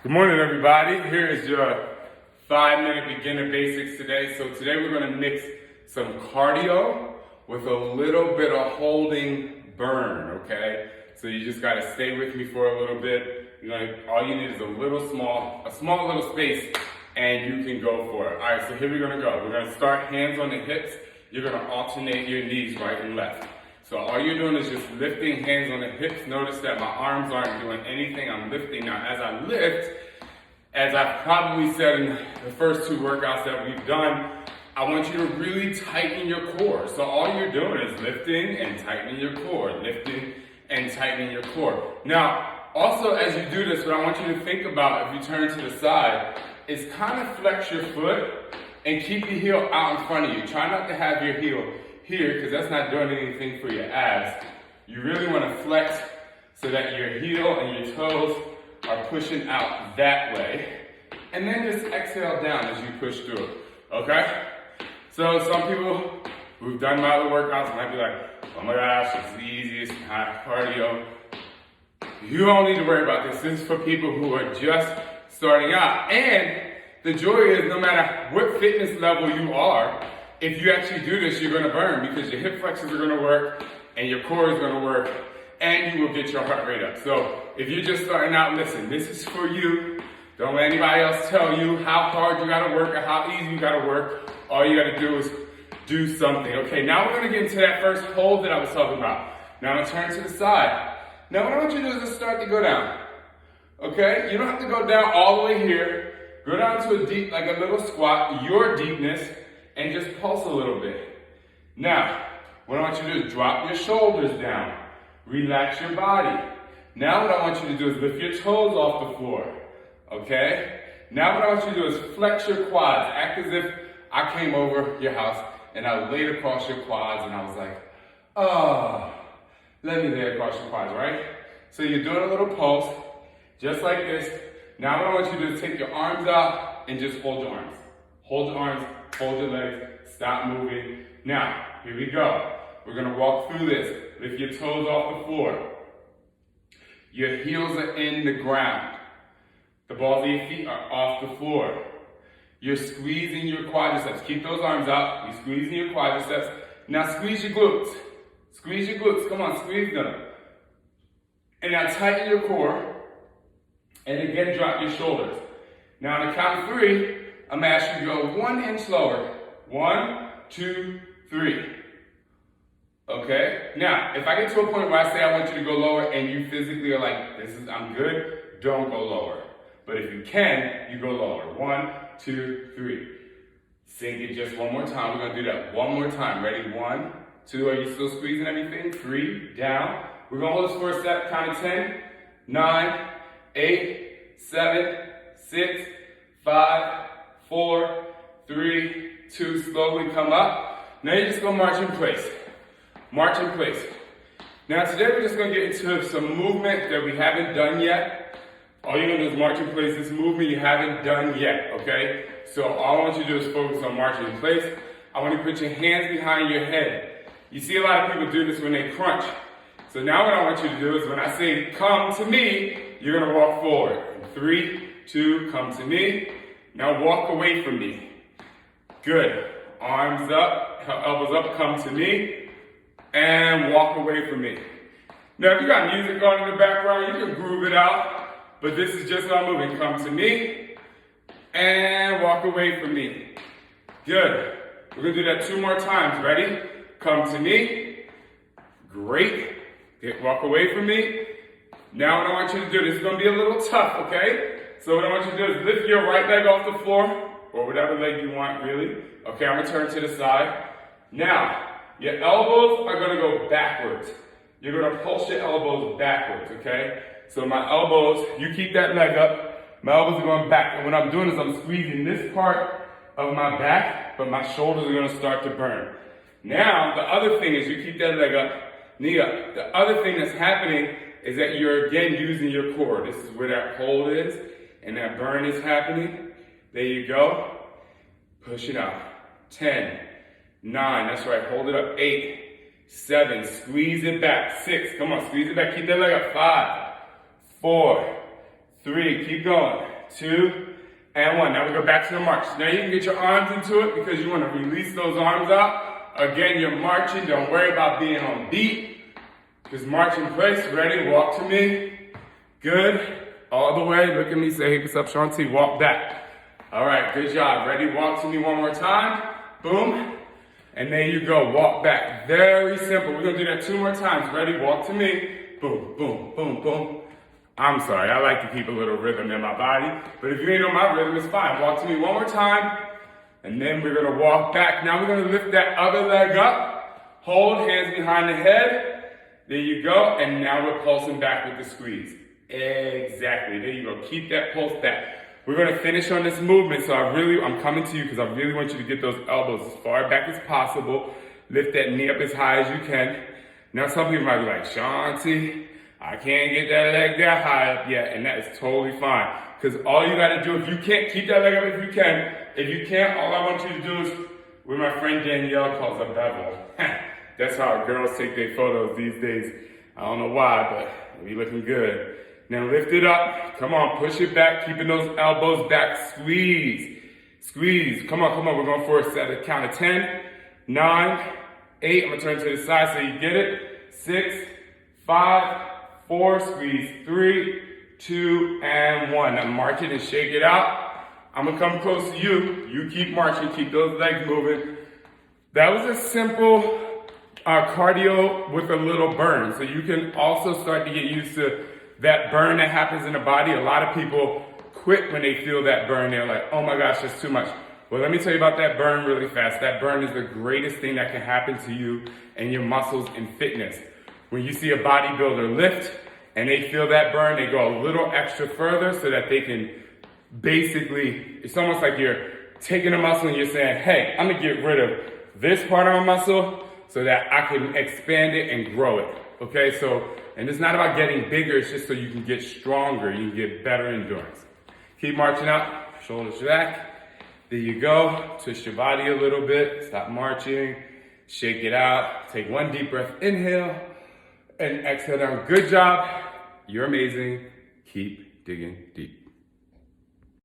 Good morning, everybody. Here is your 5-minute beginner basics today. So today we're going to mix some cardio with a little bit of holding burn, okay? So you just got to stay with me for a little bit. All you need is a small little space, and you can go for it. All right, so here we're going to go. We're going to start hands on the hips. You're going to alternate your knees right and left. So all you're doing is just lifting, hands on the hips. Notice that my arms aren't doing anything. I'm lifting. Now as I lift, as I've probably said in the first two workouts that we've done, I want you to really tighten your core. So all you're doing is lifting and tightening your core, lifting and tightening your core. Now, also as you do this, what I want you to think about, if you turn to the side, is kind of flex your foot and keep your heel out in front of you. Try not to have your heel here, because that's not doing anything for your abs. You really want to flex so that your heel and your toes are pushing out that way. And then just exhale down as you push through it, okay? So some people who've done my other workouts might be like, oh my gosh, it's the easiest cardio. You don't need to worry about this. This is for people who are just starting out. And the joy is, no matter what fitness level you are, if you actually do this, you're gonna burn, because your hip flexors are gonna work and your core is gonna work, and you will get your heart rate up. So if you're just starting out, listen, this is for you. Don't let anybody else tell you how hard you gotta work or how easy you gotta work. All you gotta do is do something. Okay, now we're gonna get into that first hold that I was talking about. Now I'm gonna turn to the side. Now what I want you to do is just start to go down. Okay, you don't have to go down all the way here. Go down to a deep, like a little squat, your deepness, and just pulse a little bit. Now, what I want you to do is drop your shoulders down. Relax your body. Now what I want you to do is lift your toes off the floor. Okay? Now what I want you to do is flex your quads. Act as if I came over your house and I laid across your quads and I was like, oh, let me lay across your quads, right? So you're doing a little pulse, just like this. Now what I want you to do is take your arms out and just hold your arms. Hold your arms, hold your legs, stop moving. Now, here we go. We're gonna walk through this. Lift your toes off the floor. Your heels are in the ground. The balls of your feet are off the floor. You're squeezing your quadriceps. Keep those arms out. You're squeezing your quadriceps. Now squeeze your glutes. Squeeze your glutes. Come on, squeeze them. And now tighten your core. And again, drop your shoulders. Now on the count of 3, I'm gonna ask you to go 1 inch lower. 1, 2, 3. Okay? Now, if I get to a point where I say I want you to go lower and you physically are like, I'm good, don't go lower. But if you can, you go lower. 1, 2, 3. Sink it just one more time. We're gonna do that one more time. Ready? 1, 2, are you still squeezing everything? 3, down. We're gonna hold this for a set, count of 10, 9, 8, 7, 6, 5, 4, 3, 2, slowly come up. Now you're just gonna march in place. March in place. Now today we're just gonna get into some movement that we haven't done yet. All you're gonna do is march in place. This movement you haven't done yet, okay? So all I want you to do is focus on marching in place. I want you to put your hands behind your head. You see a lot of people do this when they crunch. So now what I want you to do is when I say come to me, you're gonna walk forward. 3, 2, come to me. Now walk away from me. Good. Arms up, elbows up, come to me. And walk away from me. Now if you got music on in the background, you can groove it out. But this is just how I'm moving. Come to me. And walk away from me. Good. We're gonna do that 2 more times. Ready? Come to me. Great. Walk away from me. Now what I want you to do, this is gonna be a little tough, okay? So what I want you to do is lift your right leg off the floor, or whatever leg you want, really. Okay, I'm gonna turn to the side. Now, your elbows are gonna go backwards. You're gonna pulse your elbows backwards, okay? So my elbows, you keep that leg up, my elbows are going back. And what I'm doing is I'm squeezing this part of my back, but my shoulders are gonna start to burn. Now, the other thing is you keep that leg up, knee up. The other thing that's happening is that you're again using your core. This is where that hold is, and that burn is happening. There you go. Push it out. 10, 9, that's right, hold it up. 8, 7, squeeze it back. 6, come on, squeeze it back. Keep that leg up. 5, 4, 3, keep going. 2, and 1. Now we go back to the march. Now you can get your arms into it because you want to release those arms out. Again, you're marching. Don't worry about being on beat. Just march in place. Ready? Walk to me. Good. All the way. Look at me. Say, hey, what's up, Shaun T? Walk back. All right. Good job. Ready? Walk to me one more time. Boom. And there you go. Walk back. Very simple. We're going to do that 2 more times. Ready? Walk to me. Boom, boom, boom, boom. I'm sorry. I like to keep a little rhythm in my body. But if you ain't on my rhythm, it's fine. Walk to me one more time. And then we're going to walk back. Now we're going to lift that other leg up. Hold hands behind the head. There you go. And now we're pulsing back with the squeeze. Exactly. There you go. Keep that pulse back. We're going to finish on this movement. So I'm coming to you because I really want you to get those elbows as far back as possible. Lift that knee up as high as you can. Now some people might be like, Shaun T, I can't get that leg that high up yet. And that is totally fine. Because all you got to do, if you can't, keep that leg up if you can. If you can't, all I want you to do is, what my friend Danielle calls a bevel. That's how girls take their photos these days. I don't know why, but we looking good. Now lift it up. Come on, push it back, keeping those elbows back. Squeeze, squeeze. Come on. We're going for a set of count of 10, 9, 8. I'm going to turn to the side so you get it. 6, 5, 4, squeeze. 3, 2, and 1. Now march it and shake it out. I'm going to come close to you. You keep marching, keep those legs moving. That was a simple cardio with a little burn. So you can also start to get used to that burn that happens in the body. A lot of people quit when they feel that burn. They're like, oh my gosh, that's too much. Well, let me tell you about that burn really fast. That burn is the greatest thing that can happen to you and your muscles in fitness. When you see a bodybuilder lift and they feel that burn, they go a little extra further so that they can basically, it's almost like you're taking a muscle and you're saying, hey, I'm gonna get rid of this part of my muscle so that I can expand it and grow it. Okay, so, and it's not about getting bigger, it's just so you can get stronger, you can get better endurance. Keep marching up, shoulders back. There you go. Twist your body a little bit. Stop marching. Shake it out. Take one deep breath. Inhale and exhale down. Good job. You're amazing. Keep digging deep.